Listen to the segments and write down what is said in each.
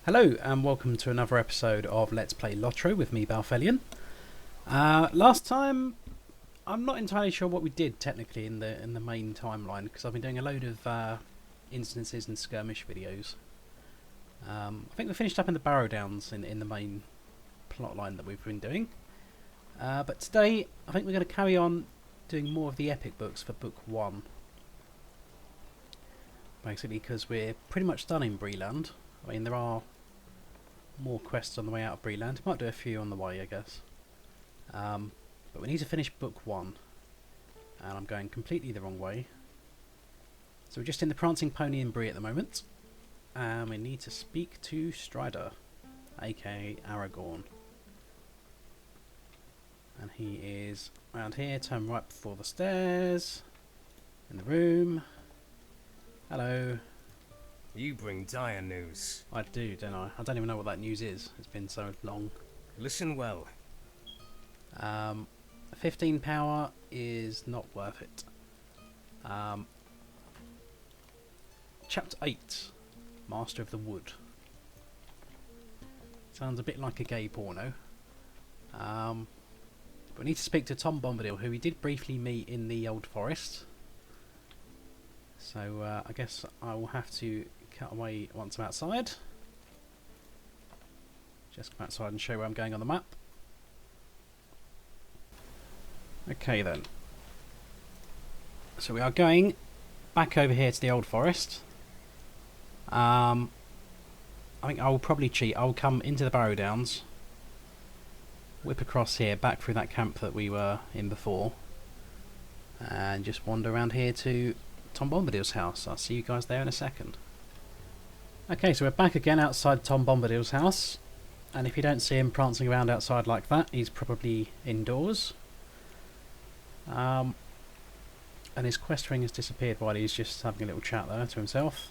Hello and welcome to another episode of Let's Play LOTRO with me, Balthelion. Last time, I'm not entirely sure what we did technically in the main timeline because I've been doing a load of instances and skirmish videos. I think we finished up in the Barrow Downs in the main plotline that we've been doing. But today, I think we're going to carry on doing more of the epic books for Book 1. Basically because we're pretty much done in Bree-land. I mean, there are more quests on the way out of Bree-land. Might do a few on the way, I guess. But we need to finish Book 1. And I'm going completely the wrong way. So we're just in the Prancing Pony in Bree at the moment. And we need to speak to Strider, aka Aragorn. And he is around here, turn right before the stairs. In the room. Hello. You bring dire news. I do, don't I? I don't even know what that news is. It's been so long. Listen well. 15 power is not worth it. Chapter 8. Master of the Wood. Sounds a bit like a gay porno. But we need to speak to Tom Bombadil, who we did briefly meet in the Old Forest. So I guess I will have to cut away once I'm outside. Just come outside and show where I'm going on the map. Okay then. So we are going back over here to the Old Forest. I think I will probably cheat. I will come into the Barrow Downs, whip across here, back through that camp that we were in before, and just wander around here to Tom Bombadil's house. I'll see you guys there in a second. Okay, so we're back again outside Tom Bombadil's house, and if you don't see him prancing around outside like that, he's probably indoors. And his quest ring has disappeared while he's just having a little chat there to himself.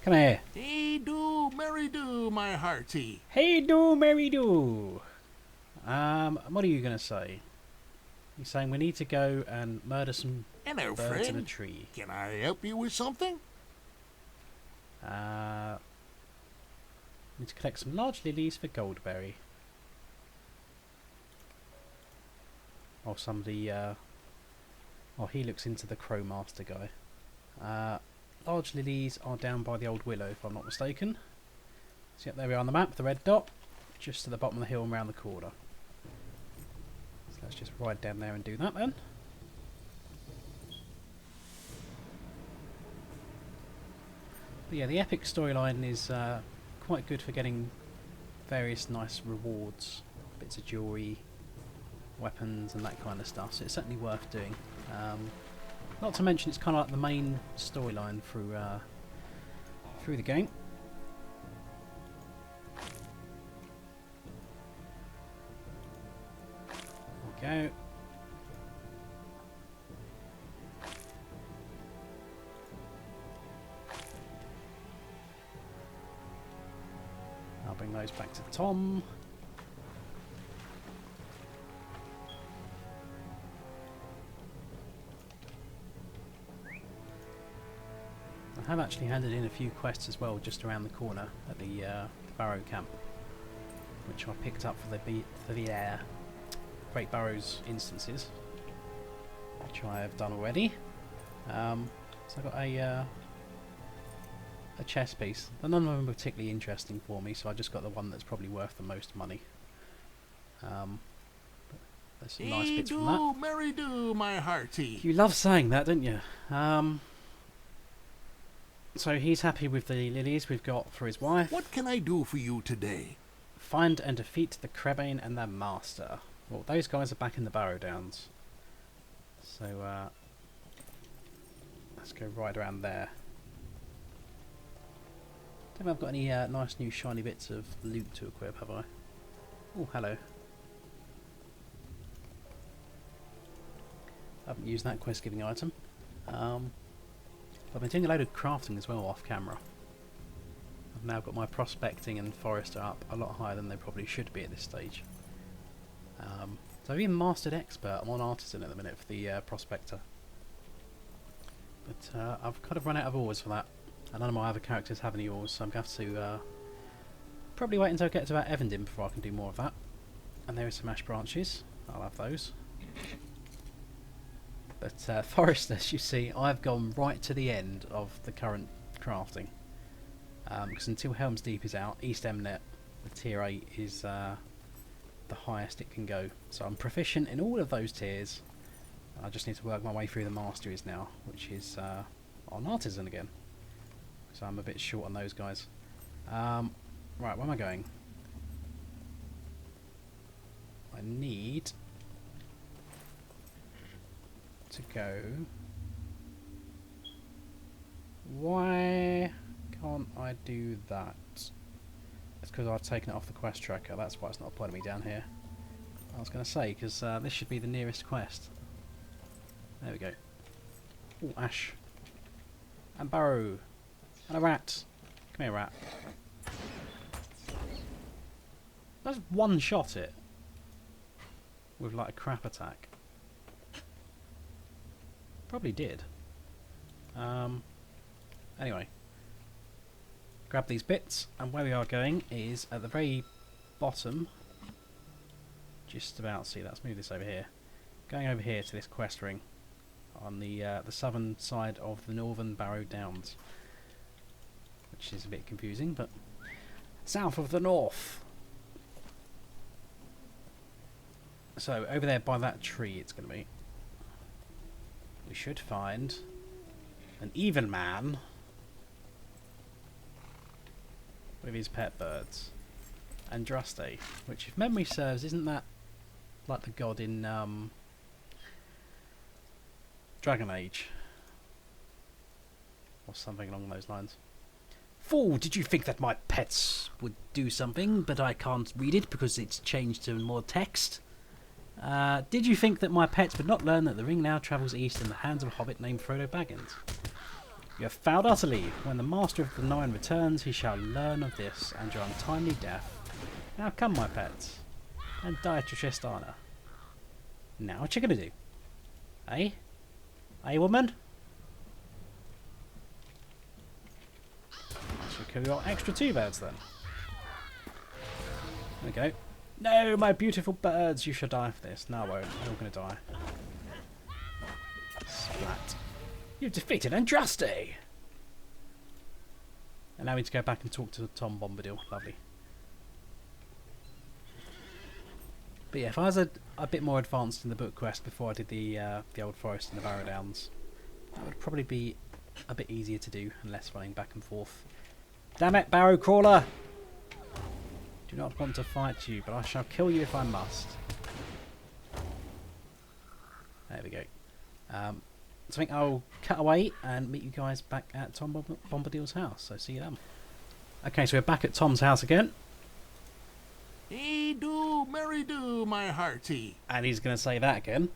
Come here. Hey do, merry do, my hearty. Hey do, merry do. What are you going to say? He's saying we need to go and murder some Hello, birds in a friend. tree. Can I help you with something? Need to collect some large lilies for Goldberry. Or somebody, he looks into the Crowmaster guy. Large lilies are down by the old willow, if I'm not mistaken. So yep, there we are on the map, the red dot, just to the bottom of the hill and round the corner. So let's just ride down there and do that then. But yeah, the epic storyline is quite good for getting various nice rewards, bits of jewellery, weapons and that kind of stuff, so it's certainly worth doing. Not to mention it's kind of like the main storyline through the game. There we go. I'll bring those back to Tom. I have actually handed in a few quests as well just around the corner at the Barrow camp, which I picked up for the Great Barrows instances, which I have done already. So I got a chess piece. None of them were particularly interesting for me, so I just got the one that's probably worth the most money. There's some nice bits from that. Merry do, my hearty. You love saying that, don't you? So he's happy with the lilies we've got for his wife. What can I do for you today? Find and defeat the Crebain and their master. Well, those guys are back in the Barrow Downs. So let's go right around there. Don't think I've got any nice new shiny bits of loot to equip, have I? Oh, hello. I haven't used that quest giving item. I've been doing a load of crafting as well off camera. I've now got my prospecting and forester up a lot higher than they probably should be at this stage. So I've even mastered expert. I'm on artisan at the minute for the prospector. But I've kind of run out of ores for that. And none of my other characters have any ores, so I'm going to have to Probably wait until I get to about Evandin before I can do more of that. And there are some ash branches. I'll have those. But forest, as you see, I've gone right to the end of the current crafting. Because until Helm's Deep is out, East Emnet, the tier 8, is the highest it can go. So I'm proficient in all of those tiers. I just need to work my way through the masteries now, which is on Artisan again. So I'm a bit short on those guys. Right, where am I going? I need to go. Why can't I do that? It's because I've taken it off the quest tracker. That's why it's not putting me down here. I was going to say, because this should be the nearest quest. There we go. Oh, ash. And barrow. And a rat. Come here, rat. Let's one-shot it. With like a crap attack. Probably did. Anyway. Grab these bits, and where we are going is at the very bottom. Just about, see, let's move this over here. Going over here to this quest ring. On the southern side of the Northern Barrow Downs. Which is a bit confusing, but south of the north. So over there by that tree it's going to be. We should find an even man with his pet birds. Andraste, which if memory serves, isn't that like the god in Dragon Age? Or something along those lines. Fool, did you think that my pets would do something, but I can't read it because it's changed to more text? Did you think that my pets would not learn that the ring now travels east in the hands of a hobbit named Frodo Baggins? You have failed utterly. When the Master of the Nine returns, he shall learn of this and your untimely death. Now come, my pets, and die to Tristana. Now what you gonna do? Eh? Eh, woman? Should kill your extra 2 birds then. There we go. No, my beautiful birds, you shall die for this. No, I won't. You're all going to die. Splat. You've defeated Andraste! And now we need to go back and talk to Tom Bombadil. Lovely. But yeah, if I was a bit more advanced in the book quest before I did the Old Forest and the Barrow Downs, that would probably be a bit easier to do and less running back and forth. Damn it, Barrow Crawler! Do not want to fight you, but I shall kill you if I must. There we go. So I think I'll cut away and meet you guys back at Tom Bombadil's house. So see you then. Okay, so we're back at Tom's house again. Hey do, merry do, my hearty. And he's going to say that again.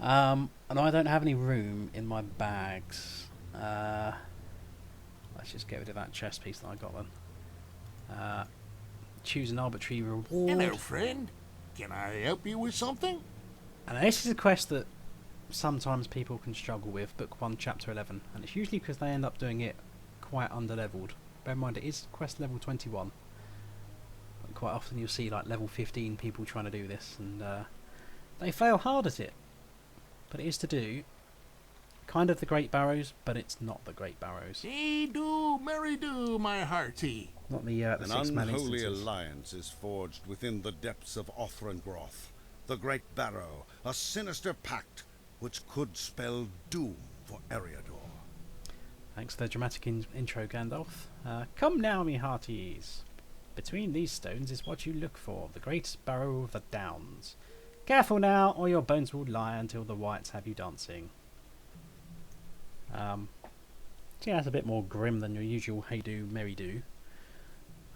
And I don't have any room in my bags. Let's just get rid of that chest piece that I got then. Choose an arbitrary reward. Hello, friend. Can I help you with something? And this is a quest that sometimes people can struggle with, Book 1, Chapter 11. And it's usually because they end up doing it quite under-leveled. Bear in mind, it is quest level 21. But quite often you'll see like level 15 people trying to do this, and they fail hard at it. But it is to do kind of the Great Barrows, but it's not the Great Barrows. Hey do, merry do, my hearty. Not the An 6-man unholy instances. alliance is forged within the depths of Othrangroth, the Great Barrow, a sinister pact which could spell doom for Eriador. Thanks for the dramatic intro, Gandalf. Come now, me hearties. Between these stones is what you look for, the Great Barrow of the Downs. Careful now, or your bones will lie until the wights have you dancing. So yeah, that's a bit more grim than your usual hey do, merry do.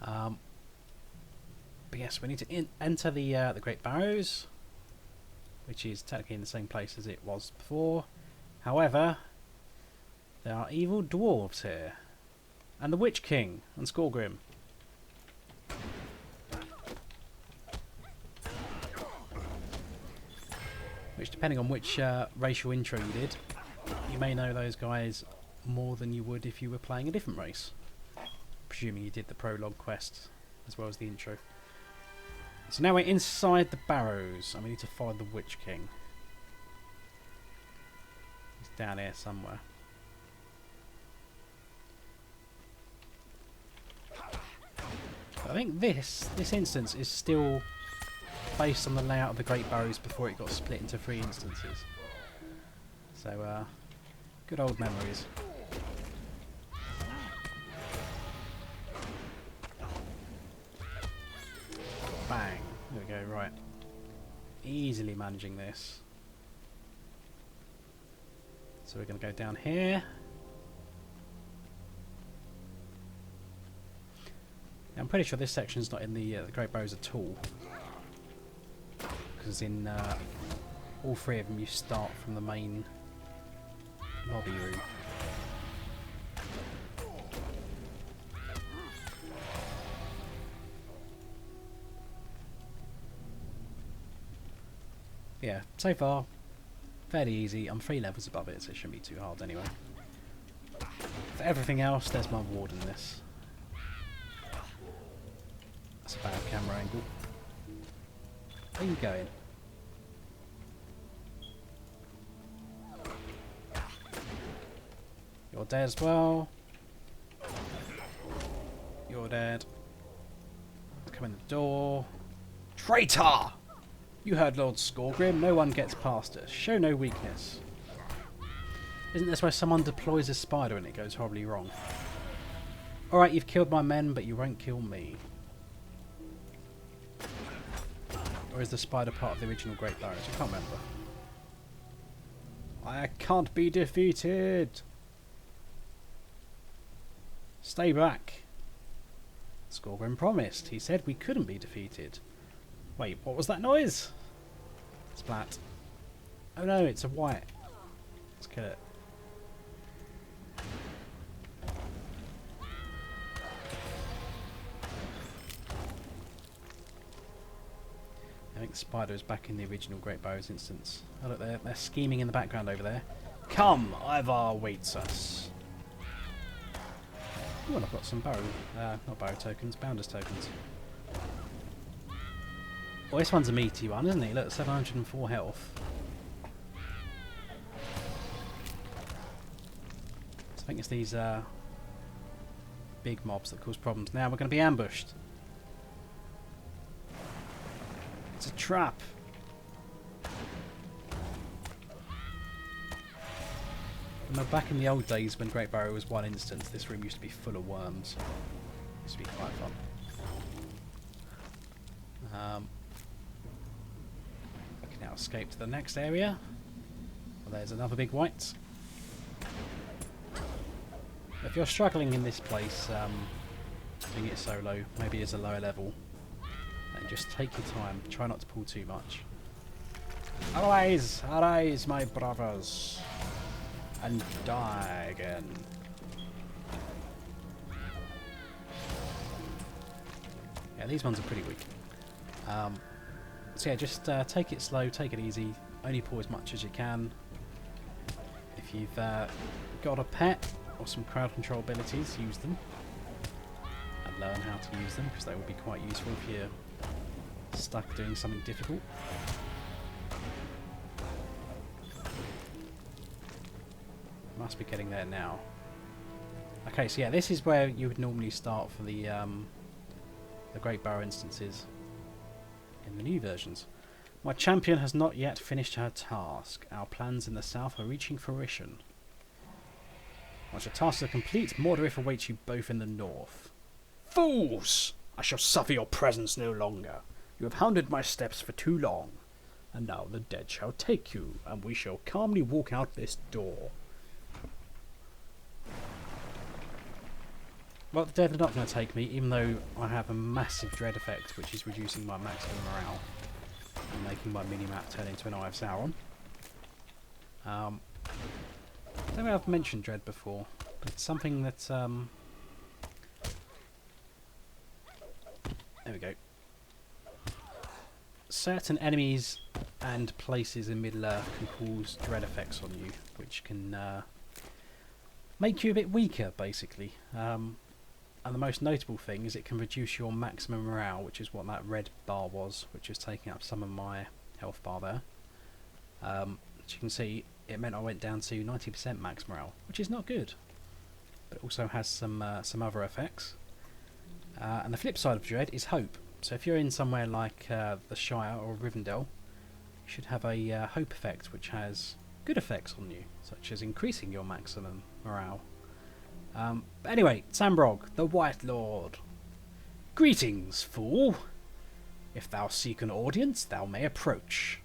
But yes, we need to enter the Great Barrows, which is technically in the same place as it was before. However, there are evil dwarves here, and the Witch King and Skorgrim. Which, depending on which racial intro you did, you may know those guys more than you would if you were playing a different race. Presuming you did the prologue quest as well as the intro. So now we're inside the barrows, and we need to find the Witch King. He's down here somewhere. I think this instance is still based on the layout of the Great Barrows before it got split into 3 instances. So, good old memories. Bang. There we go, right. Easily managing this. So we're going to go down here. I'm pretty sure this section's not in the Great Barrows at all. Because in all 3 of them you start from the main lobby room. Yeah, so far, fairly easy. I'm 3 levels above it, so it shouldn't be too hard anyway. For everything else, there's my ward in this. That's a bad camera angle. Where are you going? You're dead as well. You're dead. Come in the door. Traitor! You heard Lord Skorgrim. No one gets past us. Show no weakness. Isn't this where someone deploys a spider and it goes horribly wrong? Alright, you've killed my men, but you won't kill me. Or is the spider part of the original Great Barrows? I can't remember. I can't be defeated! Stay back. Skorgrim promised. He said we couldn't be defeated. Wait, what was that noise? Splat. Oh no, it's a white. Let's kill it. I think the spider is back in the original Great Barrows instance. Oh look, they're scheming in the background over there. Come, Ivar waits us. Oh, and I've got some not barrow tokens, bounders tokens. Well, this one's a meaty one, isn't he? Look, 704 health. So I think it's these big mobs that cause problems. Now we're going to be ambushed. It's a trap. Now, back in the old days when Great Barrow was 1 instance, this room used to be full of worms. Used to be quite fun. We can now escape to the next area. Well, there's another big white. If you're struggling in this place, doing it solo, maybe as a lower level, then just take your time. Try not to pull too much. Arise! Arise, my brothers! And die again. Yeah, these ones are pretty weak. So yeah, just take it slow, take it easy, only pull as much as you can. If you've got a pet or some crowd control abilities, use them. And learn how to use them, because they will be quite useful if you're stuck doing something difficult. Must be getting there now. Okay, so yeah, this is where you would normally start for the Great Barrow instances in the new versions. My champion has not yet finished her task. Our plans in the south are reaching fruition. Once your tasks are complete, Mordorith awaits you both in the north. Fools! I shall suffer your presence no longer. You have hounded my steps for too long. And now the dead shall take you, and we shall calmly walk out this door. Well, the dead are not going to take me, even though I have a massive dread effect, which is reducing my maximum morale and making my mini-map turn into an Eye of Sauron. I don't know if I've mentioned dread before, but it's something that... there we go. Certain enemies and places in Middle-earth can cause dread effects on you, which can make you a bit weaker, basically. And the most notable thing is it can reduce your maximum morale, which is what that red bar was, which is taking up some of my health bar there. As you can see, it meant I went down to 90% max morale, which is not good. But it also has some other effects. And the flip side of Dread is Hope. So if you're in somewhere like the Shire or Rivendell, you should have a Hope effect, which has good effects on you, such as increasing your maximum morale. But anyway, Sambrog, the White Lord. Greetings, fool. If thou seek an audience, thou may approach,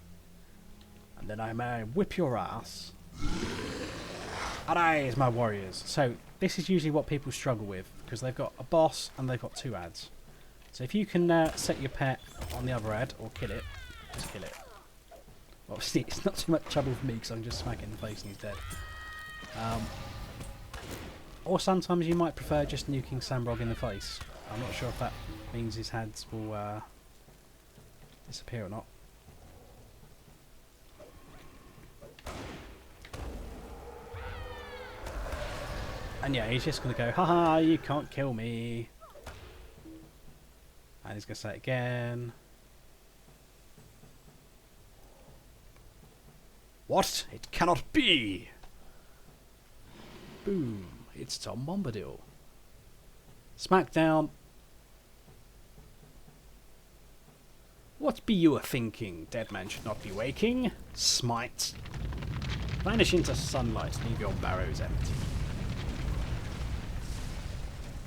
and then I may whip your ass. Arise, my warriors. So this is usually what people struggle with, because they've got a boss and they've got 2 ads. So if you can set your pet on the other ad, or kill it, just kill it. Obviously it's not too much trouble for me, because I can just smack it in the face and he's dead. Or sometimes you might prefer just nuking Sambrog in the face. I'm not sure if that means his ads will disappear or not. And yeah, he's just going to go, haha, you can't kill me. And he's going to say it again. What? It cannot be! Boom. It's Tom Bombadil. Smackdown. What be you a-thinking? Dead man should not be waking. Smite. Vanish into sunlight. Leave your barrows empty.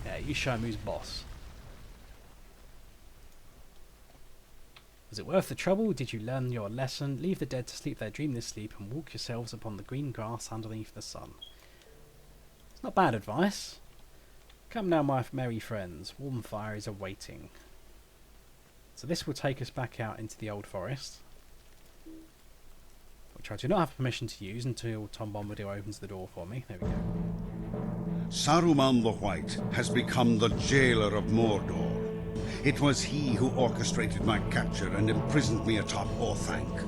Yeah, you show him who's boss. Was it worth the trouble? Did you learn your lesson? Leave the dead to sleep their dreamless sleep and walk yourselves upon the green grass underneath the sun. It's not bad advice. Come now, my merry friends. Warm fire is awaiting. So this will take us back out into the old forest, which I do not have permission to use until Tom Bombadil opens the door for me. There we go. Saruman the White has become the jailer of Mordor. It was he who orchestrated my capture and imprisoned me atop Orthanc.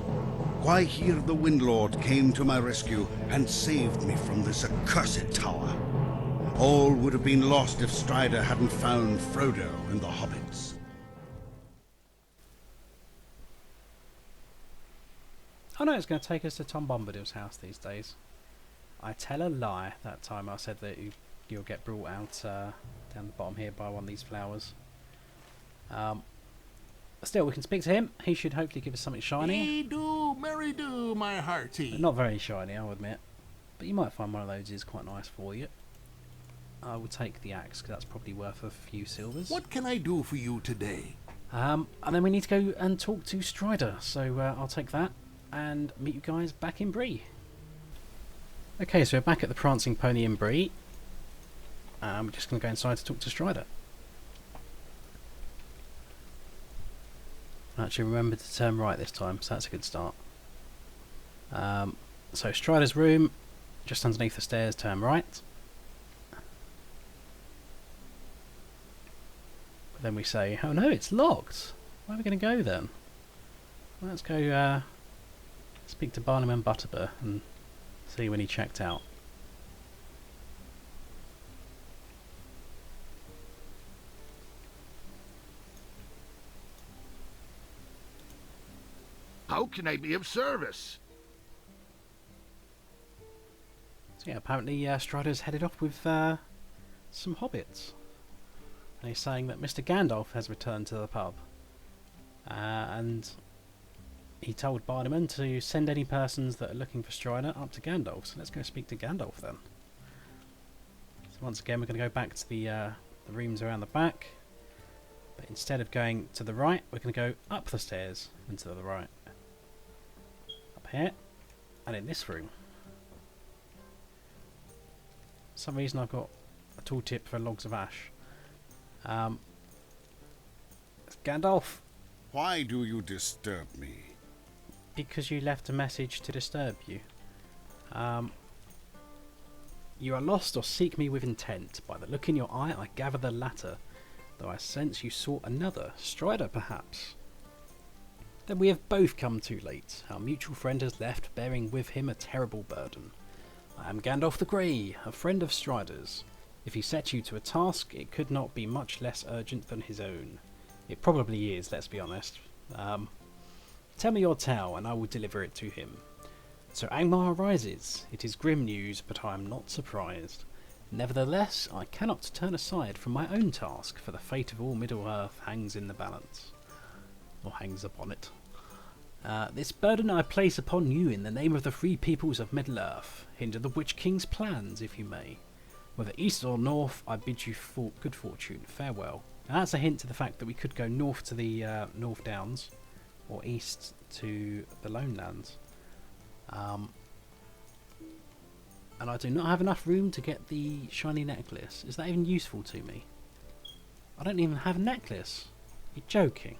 Why here the Windlord came to my rescue and saved me from this accursed tower. All would have been lost if Strider hadn't found Frodo and the hobbits. Oh no, it's going to take us to Tom Bombadil's house these days. I tell a lie. That time I said that you'll get brought out down the bottom here by one of these flowers. Still, we can speak to him. He should hopefully give us something shiny. Hey do, merry do, my hearty. Not very shiny, I'll admit. But you might find one of those is quite nice for you. I will take the axe, because that's probably worth a few silvers. What can I do for you today? And then we need to go and talk to Strider. So I'll take that and meet you guys back in Bree. Okay, so we're back at the Prancing Pony in Bree. We're just going to go inside to talk to Strider. Actually remember to turn right this time, so that's a good start. So Strider's room, just underneath the stairs, turn right. But then we say, oh no, it's locked. Where are we going to go then? Well, let's go speak to Barnum and Butterbur and see when he checked out. How can I be of service? So yeah, apparently Strider's headed off with some hobbits. And he's saying that Mr. Gandalf has returned to the pub. And he told Barnum to send any persons that are looking for Strider up to Gandalf. So let's go speak to Gandalf then. So once again, we're going to go back to the rooms around the back. But instead of going to the right, we're going to go up the stairs and to the right. Up here, and in this room. For some reason I've got a tooltip for logs of ash. Gandalf. Why do you disturb me? Because you left a message to disturb you. You are lost or seek me with intent. By the look in your eye I gather the latter, though I sense you sought another, Strider perhaps. Then we have both come too late. Our mutual friend has left, bearing with him a terrible burden. I am Gandalf the Grey, a friend of Strider's. If he set you to a task, it could not be much less urgent than his own. It probably is, let's be honest. Tell me your tale, and I will deliver it to him. So Angmar arises. It is grim news, but I am not surprised. Nevertheless, I cannot turn aside from my own task, for the fate of all Middle-earth hangs in the balance. Or hangs upon it. This burden I place upon you in the name of the free peoples of Middle-earth. Hinder the Witch King's plans, if you may. Whether east or north, I bid you good fortune. Farewell. Now that's a hint to the fact that we could go north to the North Downs, or east to the Lone Lands. And I do not have enough room to get the shiny necklace. Is that even useful to me? I don't even have a necklace. You're joking.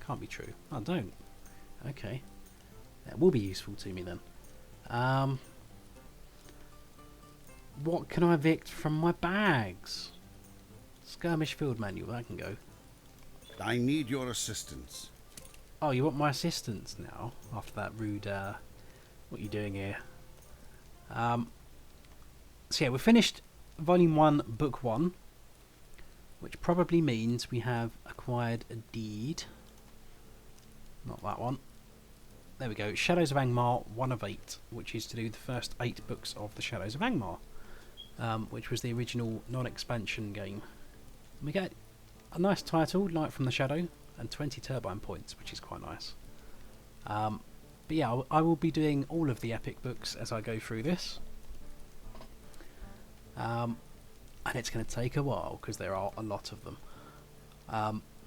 Can't be true. I don't. Okay. That will be useful to me then. What can I evict from my bags? Skirmish field manual. That can go. I need your assistance. Oh, you want my assistance now? After that rude, what are you doing here? So yeah, we finished Volume 1, Book 1. Which probably means we have acquired a deed. Not that one. There we go. Shadows of Angmar, 1 of 8. Which is to do the first 8 books of the Shadows of Angmar. Which was the original non-expansion game. We get a nice title, Light from the Shadow. And 20 turbine points, which is quite nice. But yeah, I will be doing all of the epic books as I go through this. And it's going to take a while, because there are a lot of them.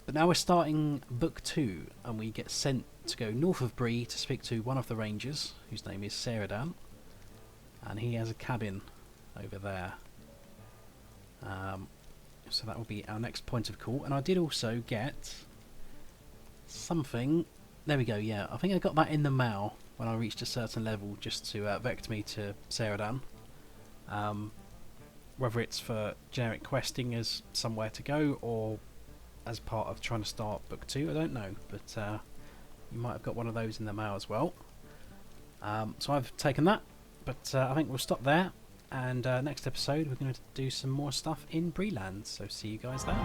But now we're starting Book 2, and we get sent to go north of Bree to speak to one of the rangers, whose name is Saradan. And he has a cabin over there. So that will be our next point of call. And I did also get something. There we go, yeah. I think I got that in the mail when I reached a certain level, just to vect me to Saradan. Whether it's for generic questing as somewhere to go, or as part of trying to start Book 2, I don't know. But you might have got one of those in the mail as well. So I've taken that, but I think we'll stop there. And next episode we're going to do some more stuff in Bree-land. So see you guys there.